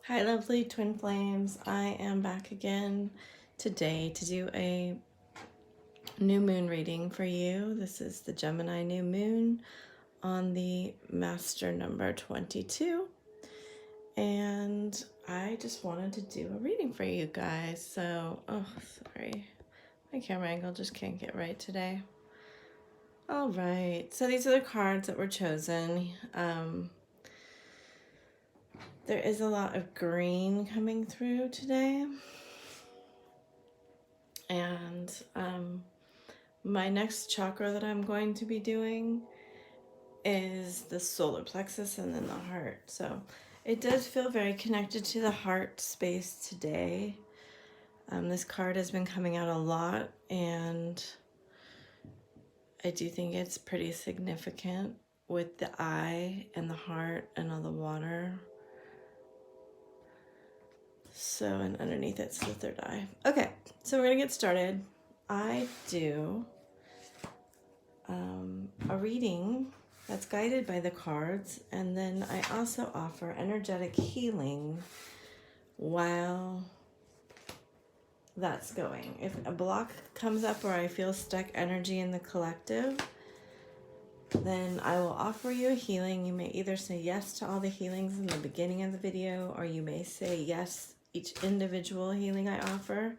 Hi, lovely twin flames. I am back again today to do a new moon reading for you. This is the Gemini new moon on the master number 22. And I just wanted to do a reading for you guys. So, oh, sorry. My camera angle just can't get right today. All right. So these are the cards that were chosen. There is a lot of green coming through today. And my next chakra that I'm going to be doing is the solar plexus and then the heart. So it does feel very connected to the heart space today. This card has been coming out a lot, and I do think it's pretty significant with the eye and the heart and all the water. So, and underneath it's the third eye. Okay, so we're gonna get started. I do a reading that's guided by the cards, and then I also offer energetic healing while that's going. If a block comes up or I feel stuck energy in the collective, then I will offer you a healing. You may either say yes to all the healings in the beginning of the video, or you may say yes each individual healing I offer.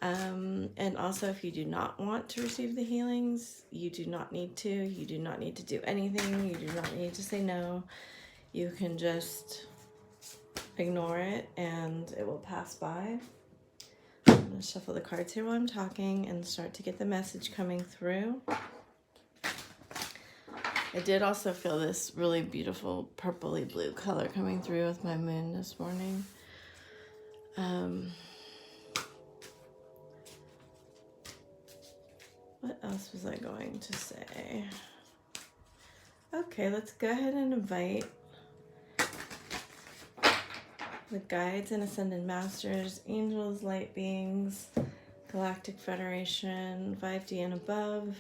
And also, if you do not want to receive the healings, you do not need to. You do not need to do anything. You do not need to say no. You can just ignore it and it will pass by. I'm going to shuffle the cards here while I'm talking and start to get the message coming through. I did also feel this really beautiful purpley blue color coming through with my moon this morning. What else was I going to say? Okay, let's go ahead and invite the guides and ascended masters, angels, light beings, Galactic Federation, 5D and above,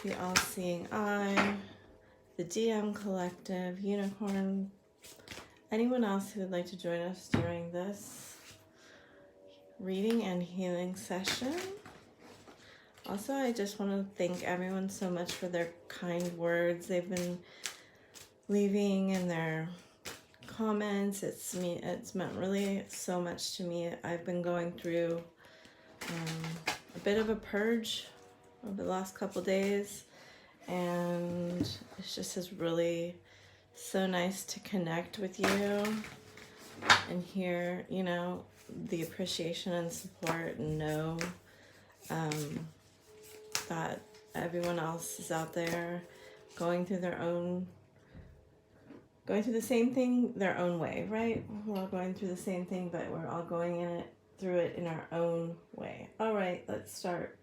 the all-seeing eye, the DM collective, unicorn, anyone else who would like to join us during this reading and healing session. Also, I just want to thank everyone so much for their kind words they've been leaving and their comments. It's meant really so much to me. I've been going through a bit of a purge over the last couple days, and it's just is really so nice to connect with you and hear, you know, the appreciation and support, and know that everyone else is out there going through the same thing their own way, right? We're all going through the same thing, but we're all going through it in our own way. All right, let's start.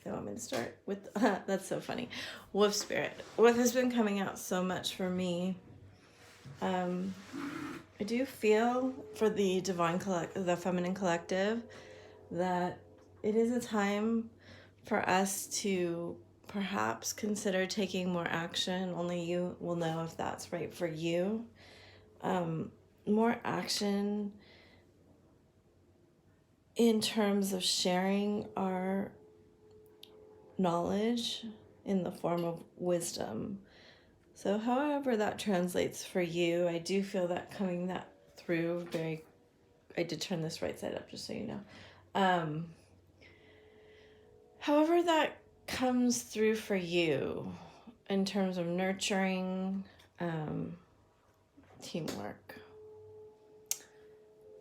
They want me to start with, that's so funny. Wolf Spirit. What has been coming out so much for me, I do feel for the the feminine collective, that it is a time for us to perhaps consider taking more action. Only you will know if that's right for you. More action in terms of sharing our knowledge in the form of wisdom. So however that translates for you, I do feel that coming that through very, I did turn this right side up just so you know. However that comes through for you in terms of nurturing, teamwork.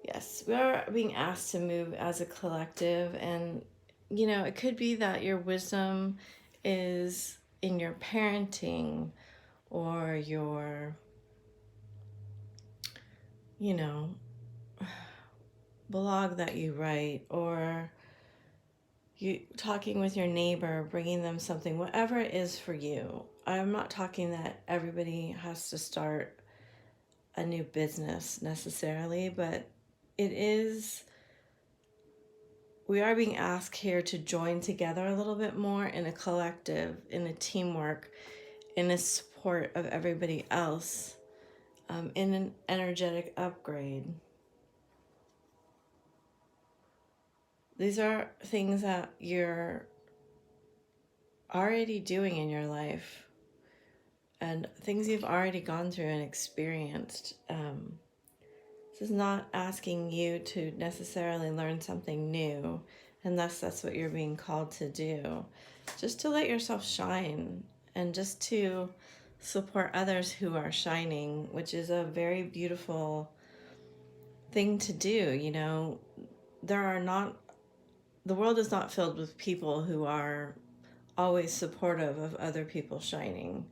Yes, we are being asked to move as a collective, and you know, it could be that your wisdom is in your parenting or your, you know, blog that you write, or you talking with your neighbor, bringing them something, whatever it is for you. I'm not talking that everybody has to start a new business necessarily, but we are being asked here to join together a little bit more in a collective, in a teamwork, in a support of everybody else, in an energetic upgrade. These are things that you're already doing in your life and things you've already gone through and experienced. This is not asking you to necessarily learn something new, unless that's what you're being called to do. Just to let yourself shine and just to support others who are shining, which is a very beautiful thing to do. You know, the world is not filled with people who are always supportive of other people shining.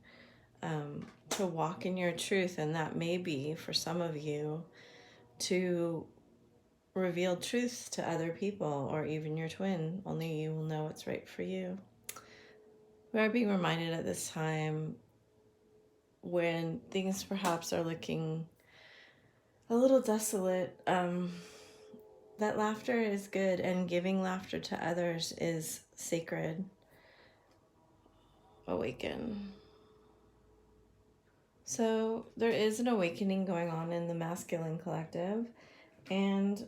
To walk in your truth, and that may be for some of you to reveal truths to other people or even your twin. Only you will know what's right for you. We are being reminded at this time, when things perhaps are looking a little desolate, that laughter is good, and giving laughter to others is sacred. Awaken. So there is an awakening going on in the masculine collective, and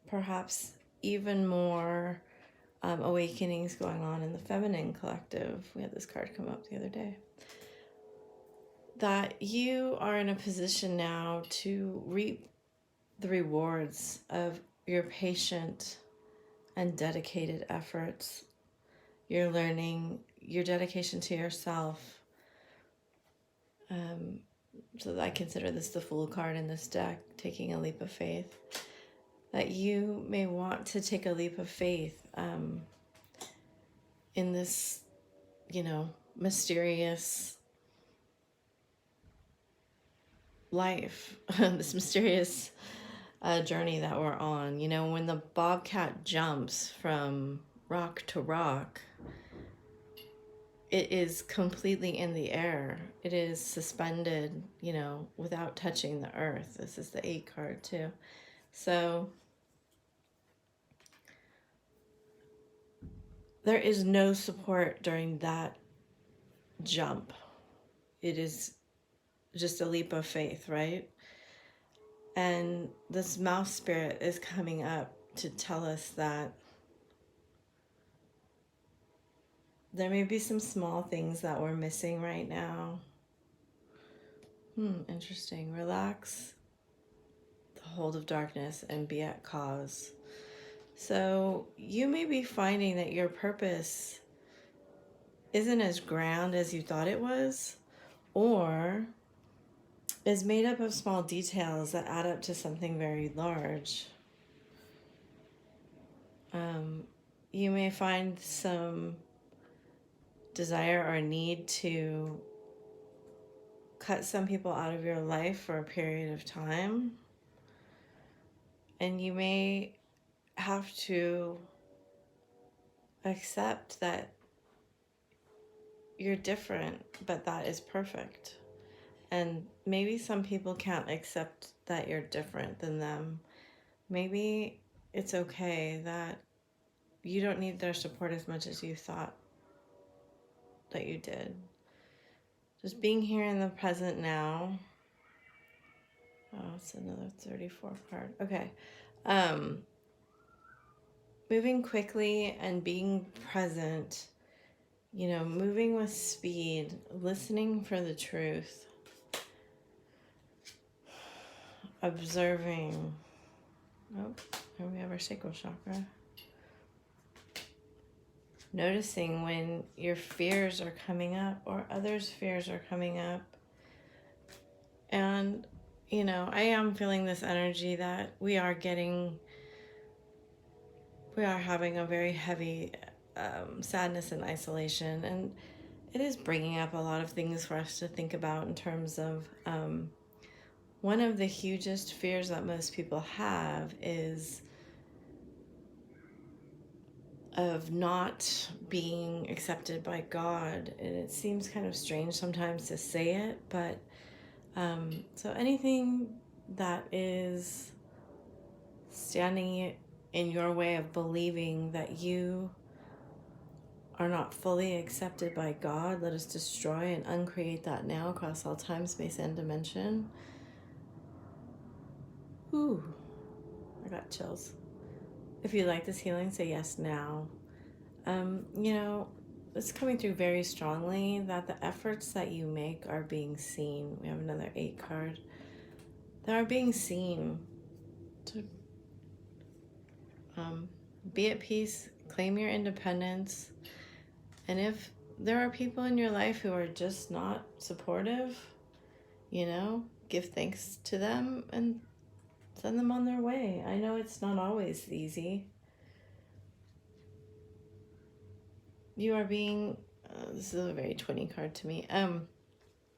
perhaps even more awakenings going on in the feminine collective. We had this card come up the other day. That you are in a position now to reap the rewards of your patient and dedicated efforts, your learning, your dedication to yourself. So I consider this the Fool card in this deck, taking a leap of faith. That you may want to take a leap of faith in this, mysterious life, this mysterious journey that we're on. You know, when the bobcat jumps from rock to rock, it is completely in the air. It is suspended, without touching the earth. This is the 8 card too. So there is no support during that jump. It is just a leap of faith, right? And this mouse spirit is coming up to tell us that there may be some small things that we're missing right now. Interesting. Relax the hold of darkness and be at cause. So you may be finding that your purpose isn't as grand as you thought it was, or is made up of small details that add up to something very large. You may find some desire or need to cut some people out of your life for a period of time. And you may have to accept that you're different, but that is perfect. And maybe some people can't accept that you're different than them. Maybe it's okay that you don't need their support as much as you thought that you did. Just being here in the present now. Oh, it's another 34 card. Okay. Moving quickly and being present, moving with speed, listening for the truth, observing. Oh, here we have our sacral chakra. Noticing when your fears are coming up or others' fears are coming up. And, I am feeling this energy that we are having a very heavy sadness and isolation. And it is bringing up a lot of things for us to think about in terms of one of the hugest fears that most people have is of not being accepted by God. And it seems kind of strange sometimes to say it, but so anything that is standing in your way of believing that you are not fully accepted by God, let us destroy and uncreate that now across all time, space, and dimension. Ooh, I got chills. If you like this healing, say yes now. You know, it's coming through very strongly that the efforts that you make are being seen. We have another 8 card. They are being seen. To be at peace, claim your independence. And if there are people in your life who are just not supportive, you know, give thanks to them and send them on their way. I know it's not always easy. You are being, this is a very 20 card to me.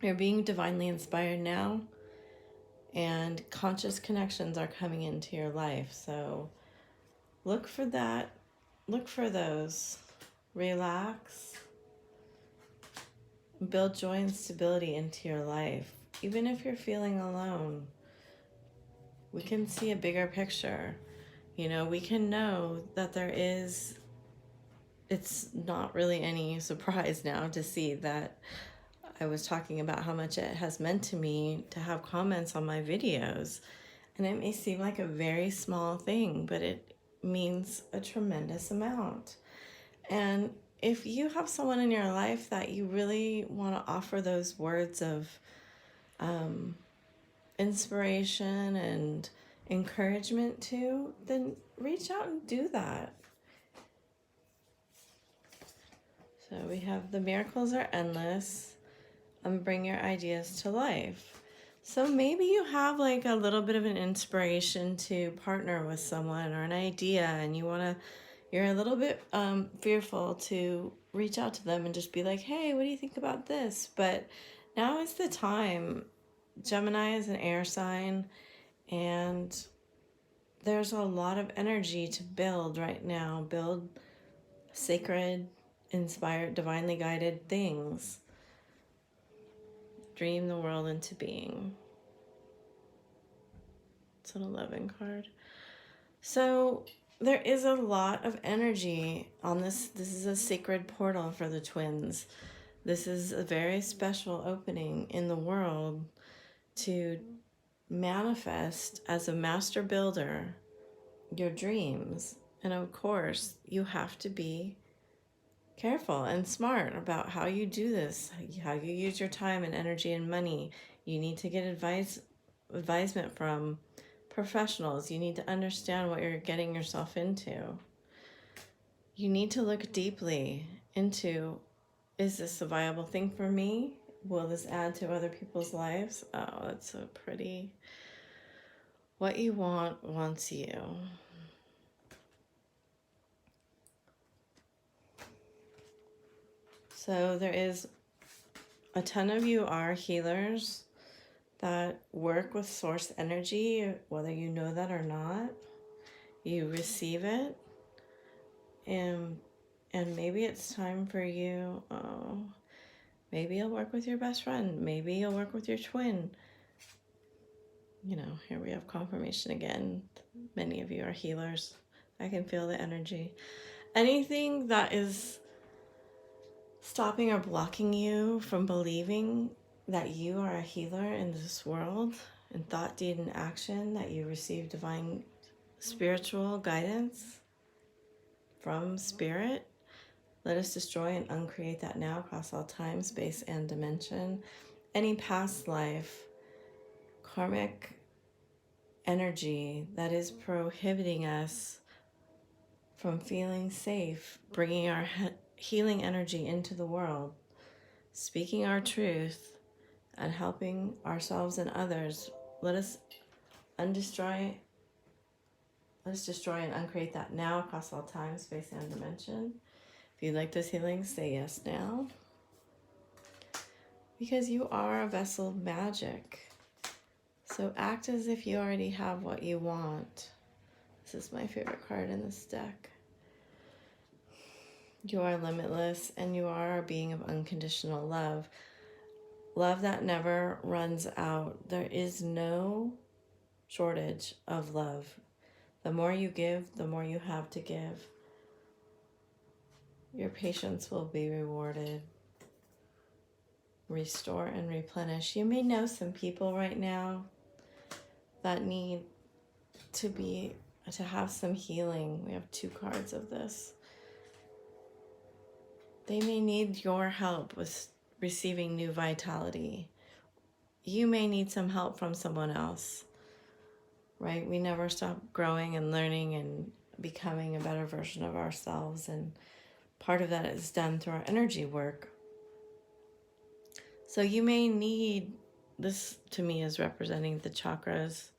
You're being divinely inspired now, and conscious connections are coming into your life. So look for that. Look for those. Relax. Build joy and stability into your life. Even if you're feeling alone, we can see a bigger picture. You know, we can know that it's not really any surprise now to see that I was talking about how much it has meant to me to have comments on my videos. And it may seem like a very small thing, but it means a tremendous amount. And if you have someone in your life that you really want to offer those words of inspiration and encouragement to, then reach out and do that. So we have the miracles are endless and bring your ideas to life. So maybe you have like a little bit of an inspiration to partner with someone or an idea, and you're a little bit fearful to reach out to them and just be like, hey, what do you think about this? But now is the time. Gemini is an air sign, and there's a lot of energy to build right now. Build sacred, inspired, divinely guided things. Dream the world into being. It's an 11 card. So there is a lot of energy on this. This is a sacred portal for the twins. This is a very special opening in the world to manifest as a master builder your dreams. And of course, you have to be careful and smart about how you do this, how you use your time and energy and money. You need to get advisement from professionals. You need to understand what you're getting yourself into. You need to look deeply into, is this a viable thing for me? Will this add to other people's lives? Oh, that's so pretty. What you want wants you. So there is a ton of you are healers that work with source energy, whether you know that or not. You receive it, and maybe it's time for you. Maybe you'll work with your best friend. Maybe you'll work with your twin. You know, here we have confirmation again. Many of you are healers. I can feel the energy. Anything that is stopping or blocking you from believing that you are a healer in this world, in thought, deed, and action, that you receive divine spiritual guidance from spirit, let us destroy and uncreate that now across all time, space, and dimension. Any past life, karmic energy that is prohibiting us from feeling safe, bringing our healing energy into the world, speaking our truth, and helping ourselves and others. Let us destroy and uncreate that now across all time, space, and dimension. If you like this healing, say yes now. Because you are a vessel of magic. So act as if you already have what you want. This is my favorite card in this deck. You are limitless, and you are a being of unconditional love. Love that never runs out. There is no shortage of love. The more you give, the more you have to give. Your patience will be rewarded. Restore and replenish. You may know some people right now that need to have some healing. We have 2 cards of this. They may need your help with receiving new vitality. You may need some help from someone else, right? We never stop growing and learning and becoming a better version of ourselves. And part of that is done through our energy work. So you may need, this to me is representing the chakras.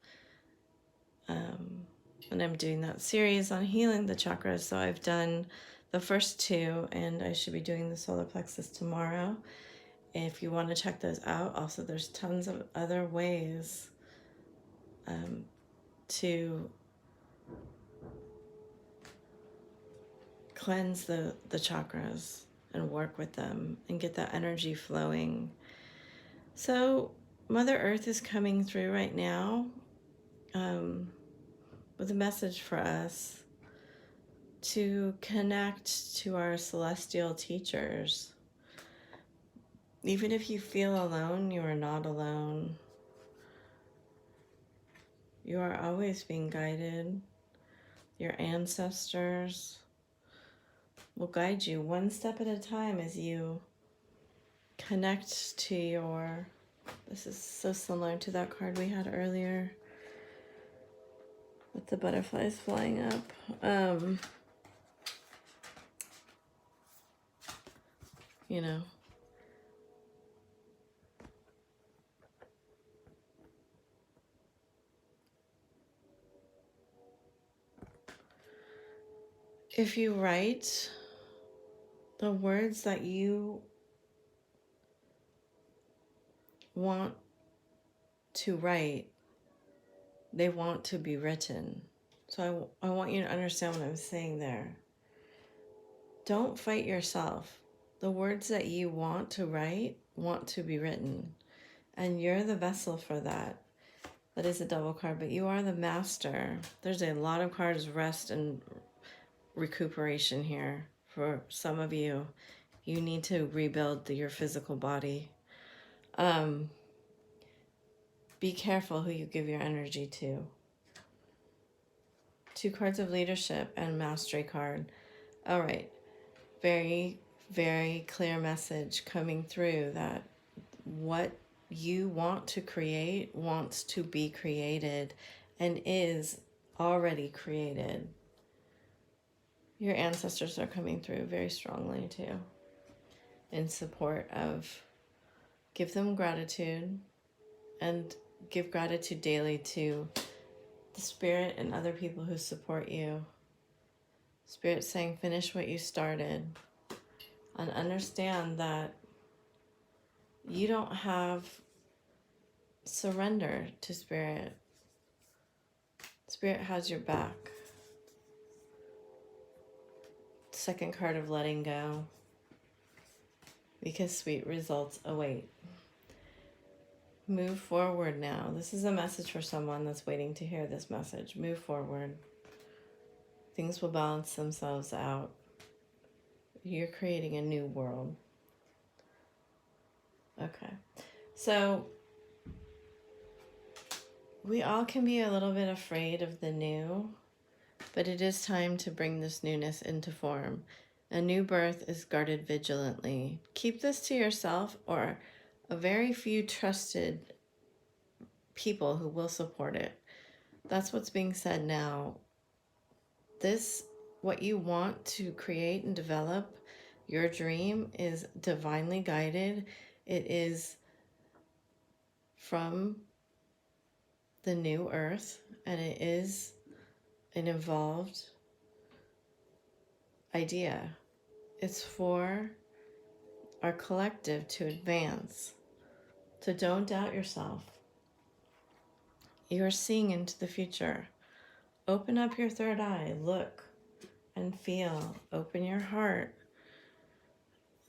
And I'm doing that series on healing the chakras. So I've done the first 2, and I should be doing the solar plexus tomorrow. If you want to check those out, also there's tons of other ways to cleanse the chakras and work with them and get that energy flowing. So Mother Earth is coming through right now with a message for us to connect to our celestial teachers. Even if you feel alone, you are not alone. You are always being guided. Your ancestors will guide you one step at a time as you connect to your, this is so similar to that card we had earlier with the butterflies flying up. You know, if you write the words that you want to write, they want to be written. So I want you to understand what I'm saying there. Don't fight yourself. The words that you want to write want to be written. And you're the vessel for that. That is a double card, but you are the master. There's a lot of cards, rest and recuperation here. For some of you, you need to rebuild your physical body. Be careful who you give your energy to. 2 cards of leadership and mastery card. All right. Very, very clear message coming through that what you want to create wants to be created and is already created. Your ancestors are coming through very strongly too, in support of, give them gratitude and give gratitude daily to the Spirit and other people who support you. Spirit saying, finish what you started, and understand that you don't have, surrender to Spirit. Spirit has your back. 2nd card of letting go, because sweet results await. Move forward now. This is a message for someone that's waiting to hear this message. Move forward. Things will balance themselves out. You're creating a new world. Okay. So we all can be a little bit afraid of the new, but it is time to bring this newness into form. A new birth is guarded vigilantly. Keep this to yourself or a very few trusted people who will support it. That's what's being said now. This, what you want to create and develop, your dream is divinely guided. It is from the new earth, and it is an evolved idea. It's for our collective to advance. So don't doubt yourself. You are seeing into the future. Open up your 3rd eye. Look and feel. Open your heart.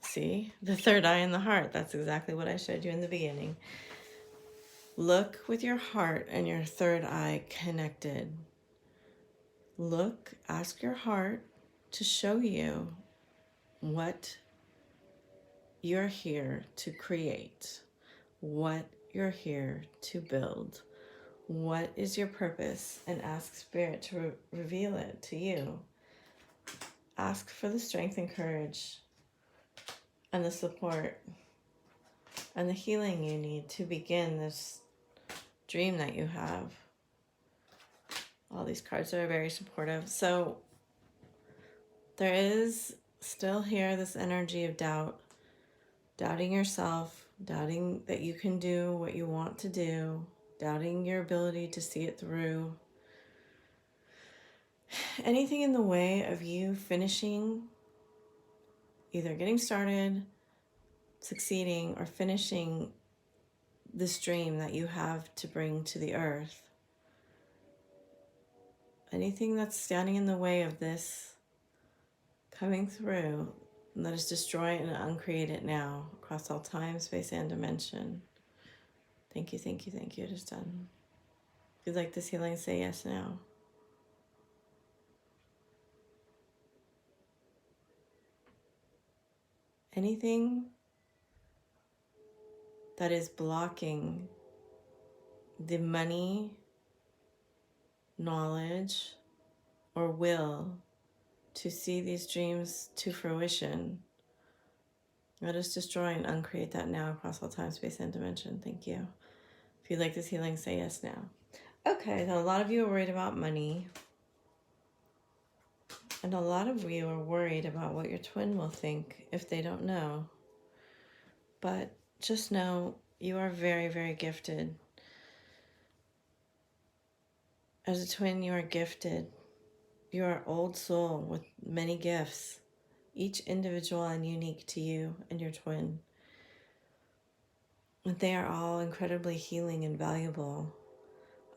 See? The 3rd eye and the heart. That's exactly what I showed you in the beginning. Look with your heart and your 3rd eye connected. Look, ask your heart to show you what you're here to create, what you're here to build, What is your purpose? And ask Spirit to reveal it to you. Ask for the strength and courage and the support and the healing you need to begin this dream that you have. All these cards are very supportive. So there is still here this energy of doubt, doubting yourself, doubting that you can do what you want to do, doubting your ability to see it through. Anything in the way of you finishing, either getting started, succeeding, or finishing this dream that you have to bring to the earth. Anything that's standing in the way of this coming through, let us destroy it and uncreate it now across all time, space, and dimension. Thank you, thank you, thank you. It is done. If you'd like this healing, say yes now. Anything that is blocking the money, knowledge, or will to see these dreams to fruition, let us destroy and uncreate that now across all time, space, and dimension. Thank you. If you'd like this healing, say yes now. Okay, now a lot of you are worried about money. And a lot of you are worried about what your twin will think if they don't know. But just know you are very, very gifted. As a twin, you are gifted. You are old soul with many gifts, each individual and unique to you and your twin. And they are all incredibly healing and valuable.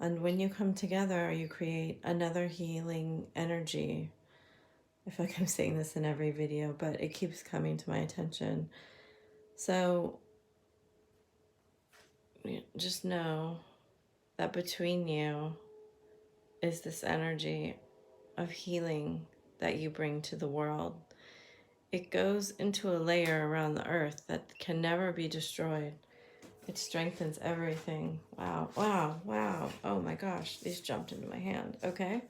And when you come together, you create another healing energy. I feel like I'm saying this in every video, but it keeps coming to my attention. So just know that between you is this energy of healing that you bring to the world. It goes into a layer around the earth that can never be destroyed. It strengthens everything. Wow, wow, wow. Oh my gosh, these jumped into my hand. Okay,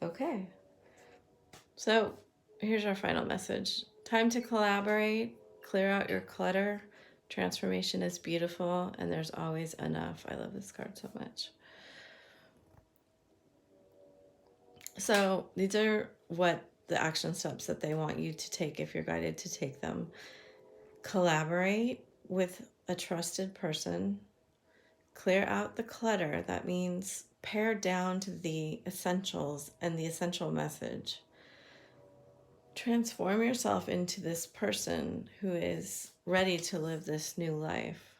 okay. So here's our final message. Time to collaborate, clear out your clutter. Transformation is beautiful, and there's always enough. I love this card so much. So these are what the action steps that they want you to take if you're guided to take them. Collaborate with a trusted person. Clear out the clutter. That means pare down to the essentials and the essential message. Transform yourself into this person who is ready to live this new life.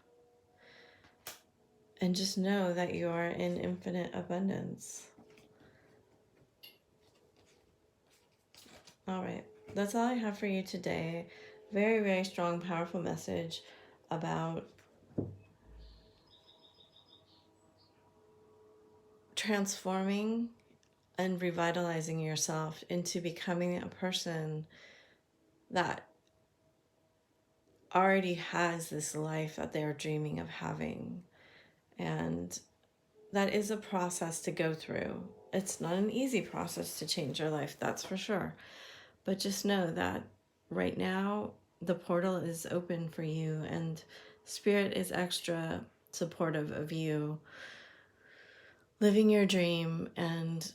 And just know that you are in infinite abundance. All right, that's all I have for you today. Very, very strong, powerful message about transforming and revitalizing yourself into becoming a person that already has this life that they're dreaming of having. And that is a process to go through. It's not an easy process to change your life, that's for sure. But just know that right now, the portal is open for you, and Spirit is extra supportive of you living your dream and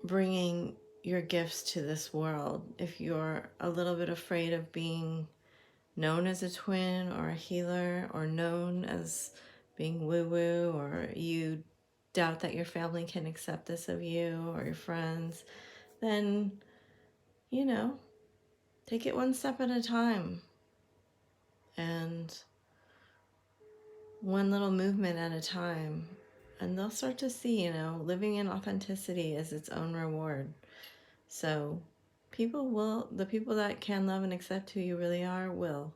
bringing your gifts to this world. If you're a little bit afraid of being known as a twin or a healer, or known as being woo-woo, or you doubt that your family can accept this of you or your friends, then, you know, take it one step at a time and one little movement at a time. And they'll start to see, you know, living in authenticity is its own reward. So the people that can love and accept who you really are will.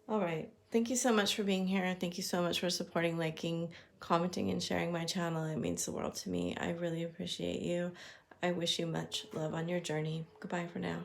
All right. Thank you so much for being here. Thank you so much for supporting, liking, commenting, and sharing my channel. It means the world to me. I really appreciate you. I wish you much love on your journey. Goodbye for now.